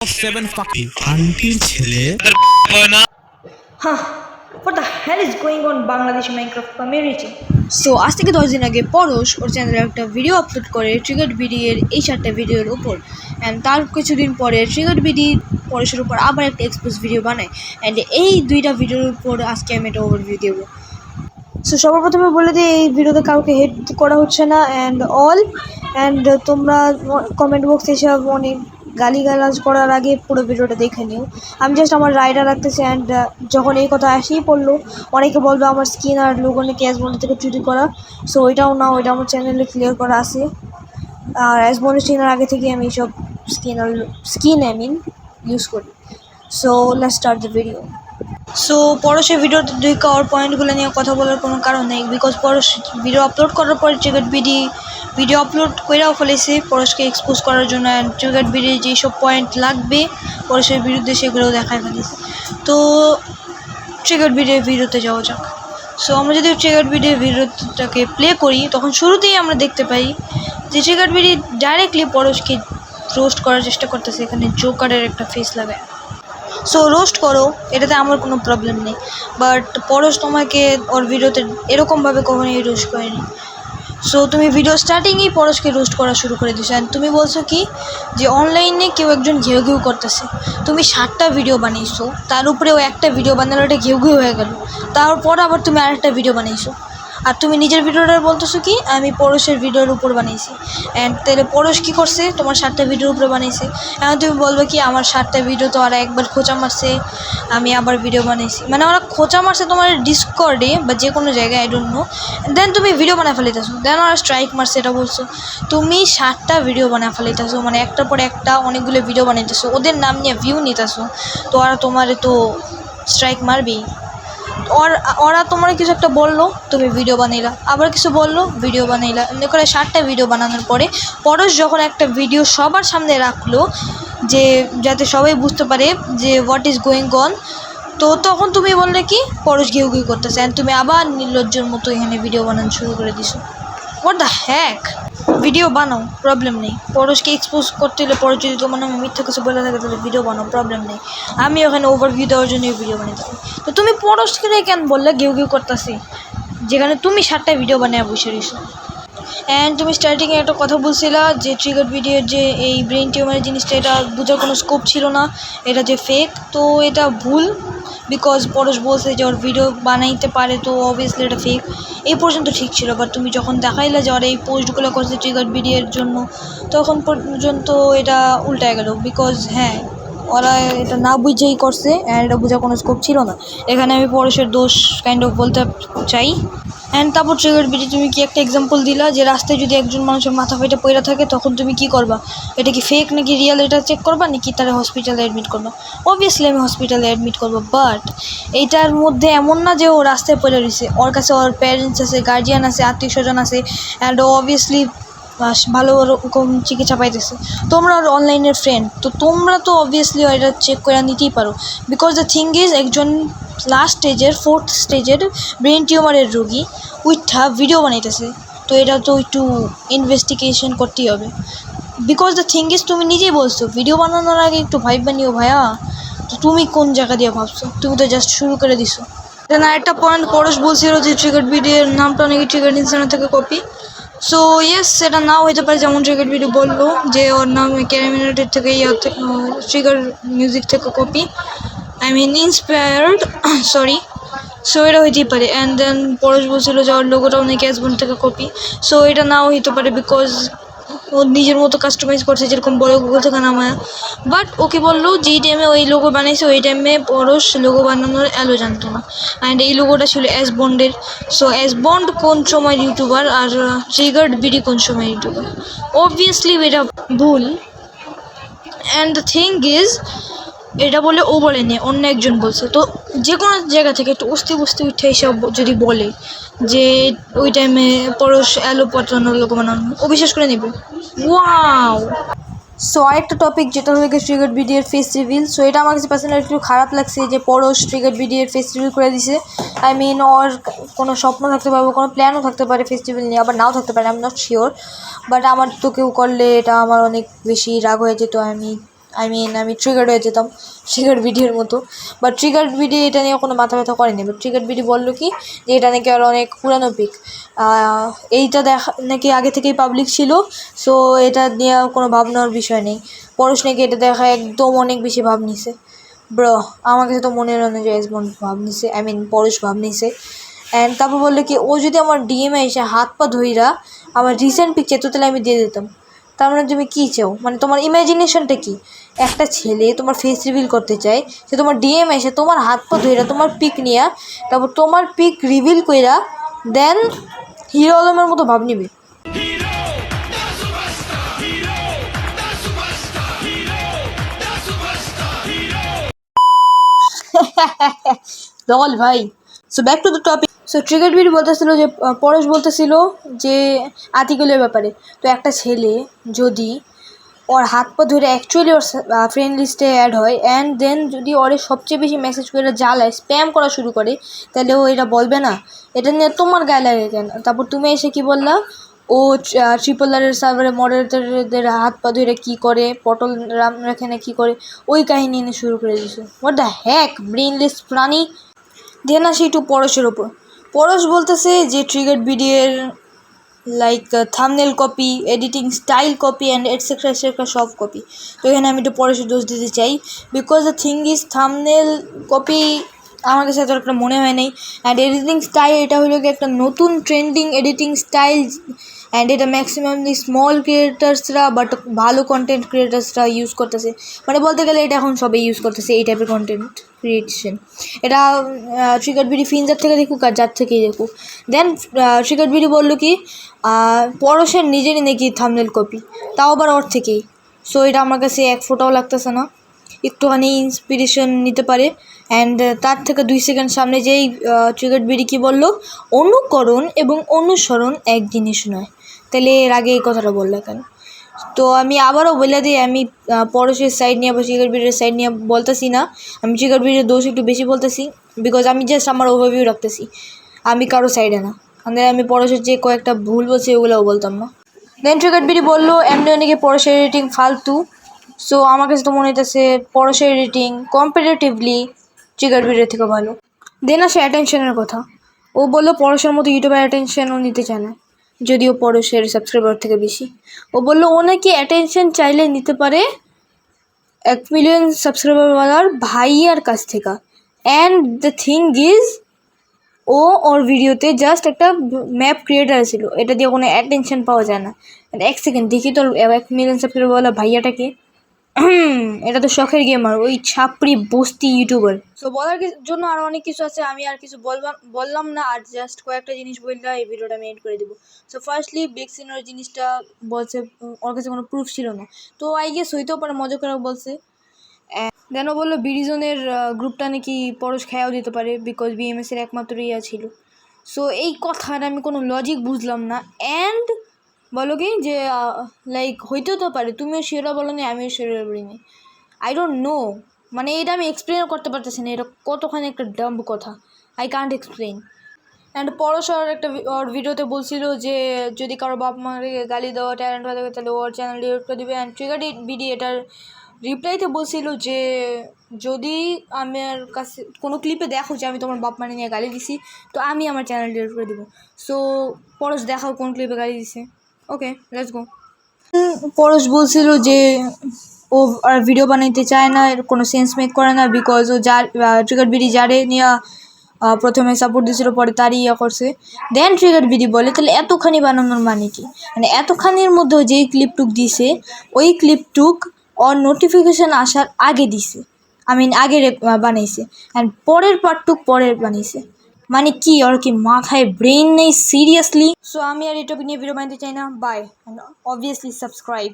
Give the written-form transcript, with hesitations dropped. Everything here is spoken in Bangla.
7 fucking আন্টির ছেলে Huh, what the hell is going on Bangladesh Minecraft community? So আজ থেকে 10 দিন আগে পরশ ওর চ্যানেলে একটা ভিডিও আপলোড করে ট্রিগার্ড বিডি এর এই 4টা ভিডিওর উপর, অ্যান্ড তার কিছুদিন পরে ট্রিগার্ড বিডি পরশের উপর আবার একটা এক্সপোজ ভিডিও বানায়, অ্যান্ড এই দুইটা ভিডিওর উপর আজকে আমি একটা ওভারভিউ দেবো। সো সবার প্রথমে বলে দিই, এই ভিডিওতে কাউকে হেড করা হচ্ছে না অ্যান্ড তোমরা কমেন্ট বক্সে এসব অনেক গালিগালাজ করার আগে পুরো ভিডিওটা দেখে নিও। আমি জাস্ট আমার রাইডার রাখতেছি, অ্যান্ড যখন এই কথা আসেই পড়লো অনেকে বলবে আমার স্কিন আর লোগো নাকি অ্যাজমন্ড থেকে চুরি করা। সো ওইটাও না, ওইটা আমার চ্যানেলে ক্লিয়ার করা আছে। আর অ্যাজমন্ড চেনার আগে থেকে আমি এইসব স্কিন ইউজ করি। So let's start the video. So পরশের ভিডিওতে ওর পয়েন্টগুলো নিয়ে কথা বলার কোনো কারণ নেই, বিকজ পরশ ভিডিও আপলোড করার পরে ট্রিগার্ড বিডি ভিডিও আপলোড করেও ফেলেছে পরশকে এক্সপোজ করার জন্য, অ্যান্ড ট্রিগার্ড বিডির যেসব পয়েন্ট লাগবে পরশের বিরুদ্ধে সেগুলোও দেখায় ফেলেছে। তো ট্রিগার্ড বিডির ভিডিওতে যাওয়া যাক। সো আমরা যদি ট্রিগার্ড বিডির ভিডিওটাকে প্লে করি তখন শুরুতেই আমরা দেখতে পাই যে ট্রিগার্ড বিডি ডাইরেক্টলি পরশকে রোস্ট করার চেষ্টা করতেছে, এখানে জোকারের একটা ফেস লাগায়। সো রোস্ট করো, এটাতে আমার কোনো প্রবলেম নেই, বাট পরশ তোমাকে ওর ভিডিওতে এরকমভাবে কখনোই রোস্ট করেনি। সো তুমি ভিডিও স্টার্টিংয়েই পরশকে রোস্ট করা শুরু করে দিছো, অ্যান্ড তুমি বলছো কি যে অনলাইনে কেউ একজন ঘেউ ঘেউ করতেছে। তুমি 7টা ভিডিও বানিয়েছো, তার উপরেও একটা ভিডিও বানালে ওটা ঘেউ ঘেউ হয়ে গেল, তারপর আবার তুমি আরেকটা ভিডিও বানিয়েছো, আর তুমি নিজের ভিডিওটা বলতেছো কি আমি পরশের ভিডিওর উপর বানিয়েছি। অ্যান্ড তাহলে পরশ কী করছে, তোমার 7টা ভিডিওর উপরে বানিয়েছে। এখন তুমি বলবে কি আমার 7টা ভিডিও তো ওরা একবার খোঁচা মারছে, আমি আবার ভিডিও বানিয়েছি, মানে ওরা খোঁচা মারছে তোমার ডিসকর্ডে বা যে কোনো জায়গায়, আই ডোন্ট নো। দেন তুমি ভিডিও বানা ফেলিতেছো, দেন ওরা স্ট্রাইক মারছে, এটা বলছো। তুমি 7টা ভিডিও বানা ফেলিতেছো, মানে একটার পর একটা অনেকগুলো ভিডিও বানাইতেছো, ওদের নাম নিয়ে ভিউ নিতেছো, তো ওরা তোমারে তো স্ট্রাইক মারবেই। ওরা তোমার কিছু একটা বললো, তুমি ভিডিও বানাইলা, আবার কিছু বললো, ভিডিও বানাইলা, এমনি করে 7টা ভিডিও বানানোর পরে পরশ যখন একটা ভিডিও সবার সামনে রাখলো যে যাতে সবাই বুঝতে পারে যে হোয়াট ইজ গোয়িং অন, তো তখন তুমি বললে কি পরশ ঘেউ ঘেউ করতেছে, অ্যান্ড তুমি আবার নির্লজ্জের মতো এখানে ভিডিও বানানো শুরু করে দিছো। What the heck! ভিডিও বানাও, প্রবলেম নেই। পরশকে এক্সপোজ করতে হলে পরে যদি তোমার নামে মিথ্যা কিছু বলে থাকে তাহলে ভিডিও বানাও, প্রবলেম নেই। আমি ওখানে ওভারভিউ দেওয়ার জন্য ভিডিও বানাতে পারি। তো তুমি পরশকে কেন বললে ঘেউ ঘেউ করতেছি, যেখানে তুমি 7টা ভিডিও বানিয়ে বসে রয়েছো। অ্যান্ড তুমি স্টার্টিংয়ে একটা কথা বলছিলা যে ট্রিগার্ড ভিডিওর যে এই ব্রেন টিউমারের জিনিসটা, এটা বোঝার কোনো স্কোপ ছিল না, এটা যে ফেক, তো এটা ভুল। বিকজ পরশ বলছে যে ওর ভিডিও বানাইতে পারে, তো অবভিয়াসলি এটা ফেক। এই পর্যন্ত ঠিক ছিল, বাট তুমি যখন দেখাইলে যে ওরা এই পোস্টগুলো করছে ট্রিগার্ড ভিডিওর জন্য, তখন পর্যন্ত এটা উল্টায় গেল। বিকজ হ্যাঁ, ওরা এটা না বুঝেই করছে, অ্যান্ড এটা বোঝার কোনো স্কোপ ছিল না। এখানে আমি পরশের দোষ কাইন্ড অফ বলতে চাই। অ্যান্ড তারপর ট্রিগার্ড ভিডিও তুমি কি একটা এক্সাম্পল দিলা যে রাস্তায় যদি একজন মানুষের মাথা ফেটে পড়ে থাকে তখন তুমি কি করবা, এটা কি ফেক নাকি রিয়েল এটা চেক করবা, নাকি তারা হসপিটালে অ্যাডমিট করবা? অবভিয়াসলি আমি হসপিটালে অ্যাডমিট করবো, বাট এইটার মধ্যে এমন না যে ও রাস্তায় পড়ে রয়েছে, ওর কাছে ওর প্যারেন্টস আছে, গার্জিয়ান আছে, আত্মীয় স্বজন আছে, অ্যান্ড ও অবভিয়াসলি ভালো রকম চিকিৎসা পাইতেছে। তোমরা ওর অনলাইনের ফ্রেন্ড, তো তোমরা তো অবভিয়াসলি এটা চেক করে নিতেই পারো। বিকজ দ্য থিং ইজ, একজন লাস্ট স্টেজের 4th স্টেজের ব্রেন টিউমারের রোগী উইথা ভিডিও বানাইতেছে, তো এটা তো একটু ইনভেস্টিগেশন করতেই হবে। বিকজ দ্য থিং ইজ, তুমি নিজেই বলছো ভিডিও বানানোর আগে একটু ভাইবা নিও ভাইয়া, তো তুমি কোন জায়গা দিয়ে ভাবছো? তুমি তো জাস্ট শুরু করে দিছো। দেন আরেকটা পয়েন্ট পরশ বলছিল যে ট্রিগার্ড ভিডিওর নামটা নাকি ট্রিগার্ড ইনসানের থেকে কপি। সো ইয়েস, সেটা নাও হতে পারে, যেমন ট্রিগার্ড ভিডিও বললো যে ওর নাম ক্যারিমিনেটের থেকে ট্রিগার মিউজিক থেকে copy, I mean inspired, sorry. So এটা হইতেই পারে। অ্যান্ড দেন পরশ বলছিল যে ওর লোগোটাও নাকি অ্যাজবন্ড থেকে কপি। সো এটা নাও হইতে পারে, বিকজ ও নিজের মতো কাস্টমাইজ করছে, যেরকম বড় গুগল থেকে নামায়। বাট ওকে বললো যেই টাইমে ওই লোগো বানাইছে ওই টাইমে পরশ লোগো বানানোর অ্যালো জানতো না, অ্যান্ড এই লোগোটা ছিল অ্যাজবন্ডের। সো অ্যাজবন্ড কোন সময় ইউটিউবার আর ট্রিগার্ড বিডি কোন সময় ইউটিউবার? অবভিয়াসলি এটা ভুল। অ্যান্ড দ্য থিং ইজ, এটা বলে ও বলেনি, অন্য একজন বলছে। তো যে কোনো জায়গা থেকে একটু অস্তি বস্তি উঠে এসে যদি বলে যে ওই টাইমে পরশ অ্যালো পাঠানোর লোক বানানো, ও বিশ্বাস করে নেবে। ওয়াও! সো আরেকটা টপিক যেটা হয়ে গেছে ট্রিগার্ড ভিডিওর ফেস রিভিল। সো এটা আমার কাছে পার্সোনালি একটু খারাপ লাগছে যে পরশ ট্রিগার্ড ভিডিওর ফেস রিভিল করে দিছে। আই মিন ওর কোনো স্বপ্ন থাকতে পারে, কোনো প্ল্যানও থাকতে পারে ফেস রিভিল নিয়ে, আবার নাও থাকতে পারে, I am not sure. But আমার তো কেউ করলে এটা আমার অনেক বেশি রাগ হয়ে যেত। আমি আমি ট্রিগার্ড হয়ে যেতাম ট্রিগার্ড ভিডিওর মতো। বাট ট্রিগার্ড ভিডিও এটা নিয়ে কোনো মাথা ব্যথা করেনি। বাট ট্রিগার্ড ভিডিও বললো কি যে এটা নাকি আর অনেক পুরানো পিক, এইটা দেখা নাকি আগে থেকেই পাবলিক ছিল। সো এটা নিয়ে কোনো ভাবনার বিষয় নেই। পরশ নাকি এটা দেখা একদম অনেক বেশি ভাব নিছে। ব্রো আমার কাছে তো মনের অনুযায়ী এসবন ভাব নিছে, পরশ ভাব নিছে। অ্যান্ড তারপর বললো কি ও যদি আমার ডিএমে এসে হাত পা ধইরা আমার রিসেন্ট পিক চেত তাহলে আমি দিয়ে দিতাম। তার মানে তুমি কী চাও, মানে তোমার ইমাজিনেশনটা কি? একটা ছেলে তোমার ফেস রিভিল করতে চায়, সে তোমার ডিএম এসে তোমার হাত পা ধইরা তোমার পিক নিয়া তারপর তোমার পিক রিভিল কইরা দেন হিরো আলমের মতো ভাব নিবে। লল ভাই। So back to the topic. So triggered video বলতেছিল যে পরশ বলতেছিল যে আর্টিকেলের ব্যাপারে। তো একটা ছেলে যদি ওর হাত পা ধরে অ্যাকচুয়ালি ওর ফ্রেন্ড লিস্টে অ্যাড হয় অ্যান্ড দেন যদি ওরে সবচেয়ে বেশি মেসেজ করে জ্বালায় স্প্যাম করা শুরু করে, তাহলে ও এটা বলবে না? এটা নিয়ে তোমার গায়ে লাগে কেন? তারপর তুমি এসে কি বললা, ও ট্রিপল আর সার্ভারে মডারেটরদের হাত পা ধরে কী করে, পটল রাম রাখে না কী করে, ওই কাহিনী এনে শুরু করে দিয়েছে। হোয়াট দ্য হ্যাক ব্রেইনলেস প্রাণী। দেন আসি একটু পরশের ওপর। পরশ বলতেছে যে ট্রিগার্ড ভিডিওর like thumbnail copy, editing style copy and etcetera সব কপি। তো এখানে আমি একটু পরশের দোষ দিতে চাই, because the thing is thumbnail copy আমার কাছে এত একটা মনে হয় নাই। অ্যান্ড এডিটিং স্টাইল এটা হলো কি একটা নতুন ট্রেন্ডিং এডিটিং স্টাইল, অ্যান্ড এটা ম্যাক্সিমামলি স্মল ক্রিয়েটার্সরা বাট ভালো কন্টেন্ট ক্রিয়েটার্সরা ইউজ করতেছে। মানে বলতে গেলে এটা এখন সবাই ইউজ করতেছে এই টাইপের কন্টেন্ট ক্রিয়েশন। এটা ট্রিগার্ড ভিডিও ফিনজার থেকে দেখুক আর যার থেকেই দেখুক। দেন ট্রিগার্ড ভিডিও বললো কি পরশের নিজেরই নাকি থাম্বনেল কপি, তাও আবার ওর থেকেই। সো এটা আমার কাছে এক ফোটাও লাগতেছে না। একটুখানি ইন্সপিরেশন নিতে পারে। অ্যান্ড তার থেকে 2 সেকেন্ড সামনে যেই ট্রিগার্ড ভিডিও কী বললো, অনুকরণ এবং অনুসরণ এক জিনিস নয়। তাহলে এর আগে এই কথাটা বললো কেন? তো আমি আবারও বলে দিই, আমি পরশের সাইড নিয়ে বা ট্রিগার্ড ভিডিওর সাইড নিয়ে বলতেছি না। আমি ট্রিগার্ড ভিডিওর দোষ একটু বেশি বলতেছি, বিকজ আমি জাস্ট আমার ওভারভিউ রাখতেছি, আমি কারো সাইডে না। আমি পরশের যে কয়েকটা ভুল বলছি ওগুলোও বলতাম না। দেন ট্রিগার্ড ভিডিও বললো এমনি অনেকে পরশের এডিটিং ফালতু। সো আমার কাছে তো মনে হইতেছে পরশের এডিটিং কম্পারেটিভলি ট্রিগার্ড ভিডিওর থেকে ভালো। দেন আসে অ্যাটেনশনের কথা। ও বললো পরশের মতো ইউটিউবের অ্যাটেনশনও নিতে চায় না, যদিও পরশের সাবস্ক্রাইবার থেকে বেশি। ও বললো ও নাকি অ্যাটেনশন চাইলে নিতে পারে 1 মিলিয়ন সাবস্ক্রাইবারওয়ালার ভাইয়ার কাছ থেকে। অ্যান্ড দ্য থিং ইজ ওর ভিডিওতে জাস্ট একটা ম্যাপ ক্রিয়েটার ছিল, এটা দিয়ে কোনো অ্যাটেনশন পাওয়া যায় না। 1 সেকেন্ড দেখি তোর 1 মিলিয়ন সাবস্ক্রাইবারওয়ালা ভাইয়াটাকে। এটা তো শখের গেমার, ওই ছাপড়ি বস্তি ইউটিউবার। সো বলার জন্য আরও অনেক কিছু আছে, আমি আর কিছু বললাম না, আর জাস্ট কয়েকটা জিনিস বললাম, এই ভিডিওটা আমি এন্ড করে দেবো। সো ফার্স্টলি বিগ সিনার জিনিসটা বলছে ওর কাছে কোনো প্রুফ ছিল না, তো আই গেস হইতেও পারে মজা করে বলছে। দেন ও বললো বিরিজনের গ্রুপটা নাকি পরশ খেয়াও দিতে পারে, বিকজ বিএমএসের একমাত্র ইয়া ছিল। সো এই কথাটা আমি কোনো লজিক বুঝলাম না। অ্যান্ড বলো কি যে লাইক হইতেও তো পারে, তুমিও শিওরা বলো নি, আমিও শিওরা বলিনি। আই ডোন্ট নো, মানে এটা আমি এক্সপ্লেনও করতে পারতেছি না, এটা কতখানি একটা ডাম্ব কথা, আই কান্ট এক্সপ্লেন। অ্যান্ড পরশ ওর ভিডিওতে বলছিল যে যদি কারো বাপ মাকে গালি দেওয়া ট্যালেন্ট হয়ে থাকে তাহলে ওর চ্যানেল ডিলিট করে দেবে। অ্যান্ড ট্রিগার্ড ভিডিও এটার রিপ্লাইতে বলছিল যে যদি আমার কাছে কোনো ক্লিপে দেখো যে আমি তোমার বাপ মানে নিয়ে গালি দিছি, তো আমি আমার চ্যানেল ডিলিট করে দেবো। সো পরশ দেখাও কোন ক্লিপে গালি দিছে। Okay let's go. পরশ বলছিল যে ও আর ভিডিও বানাইতে চায় না, এর কোনো সেন্স মেক করে না, বিকজ ও যার ট্রিগার্ড ভিডিও যারে নিয়ে প্রথমে সাপোর্ট দিয়েছিল পরে তারই ইয়া করছে। দেন ট্রিগার্ড ভিডিও বলে তাহলে এতখানি বানানোর মানে কি? মানে এতখানির মধ্যেও যেই ক্লিপটুক দিছে ওই ক্লিপটুক ওর নোটিফিকেশান আসার আগে দিছে, আগে বানাইছে, অ্যান্ড পরের পার্টটুক পরে বানাইছে। মানে কি ওর কি মাথায় ব্রেন নেই সিরিয়াসলি? সো আমি আর এই টপিক নিয়ে ভিডিও বানাতে চাই না। Bye, obviously subscribe.